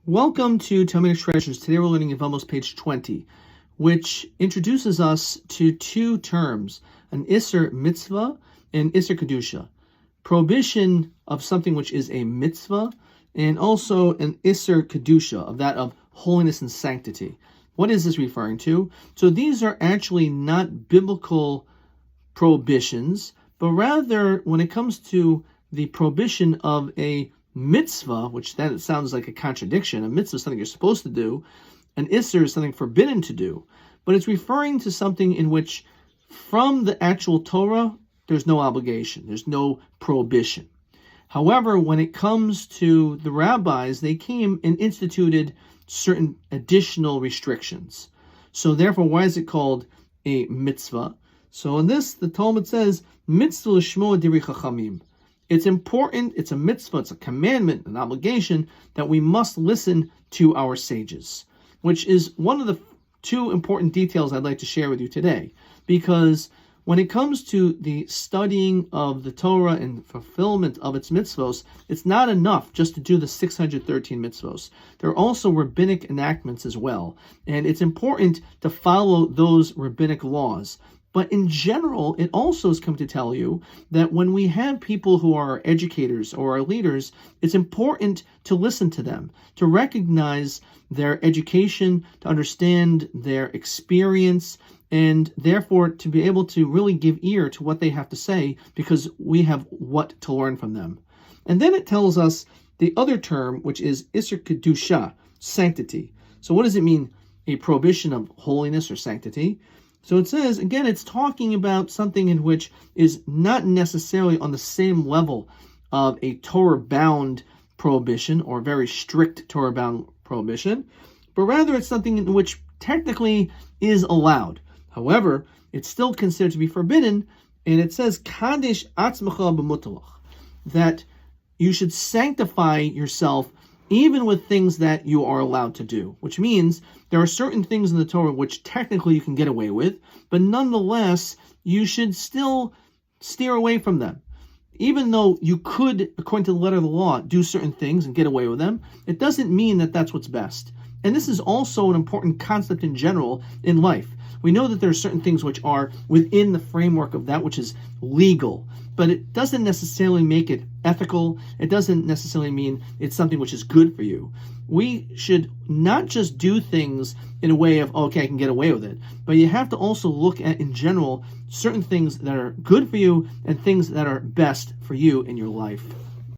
Welcome to Talmudic Treasures. Today we're learning Yevamot page 20, which introduces us to two terms, an Isser mitzvah and Isser kedusha. Prohibition of something which is a mitzvah, and also an Isser kedusha, of that of holiness and sanctity. What is this referring to? So these are actually not biblical prohibitions, but rather when it comes to the prohibition of a mitzvah, which then it sounds like a contradiction. A mitzvah is something you're supposed to do. An isser is something forbidden to do. But it's referring to something in which, from the actual Torah, there's no obligation. There's no prohibition. However, when it comes to the rabbis, they came and instituted certain additional restrictions. So therefore, why is it called a mitzvah? So in this, the Talmud says, mitzvah l'shmo diri chachamim. It's important, it's a mitzvah, it's a commandment, an obligation that we must listen to our sages, which is one of the two important details I'd like to share with you today. Because when it comes to the studying of the Torah and fulfillment of its mitzvos, it's not enough just to do the 613 mitzvos. There are also rabbinic enactments as well. And it's important to follow those rabbinic laws. But in general, it also has come to tell you that when we have people who are educators or our leaders, it's important to listen to them, to recognize their education, to understand their experience, and therefore to be able to really give ear to what they have to say, because we have what to learn from them. And then it tells us the other term, which is Isser kedusha, sanctity. So what does it mean, a prohibition of holiness or sanctity? So it says, again, it's talking about something in which is not necessarily on the same level of a Torah-bound prohibition or very strict Torah-bound prohibition, but rather it's something in which technically is allowed. However, it's still considered to be forbidden, and it says, Kadesh atzmacha b'mutalach, that you should sanctify yourself even with things that you are allowed to do, which means there are certain things in the Torah which technically you can get away with, but nonetheless, you should still steer away from them. Even though you could, according to the letter of the law, do certain things and get away with them, it doesn't mean that that's what's best. And this is also an important concept in general in life. We know that there are certain things which are within the framework of that which is legal, but it doesn't necessarily make it ethical. It doesn't necessarily mean it's something which is good for you. We should not just do things in a way of, okay, I can get away with it, but you have to also look at, in general, certain things that are good for you and things that are best for you in your life.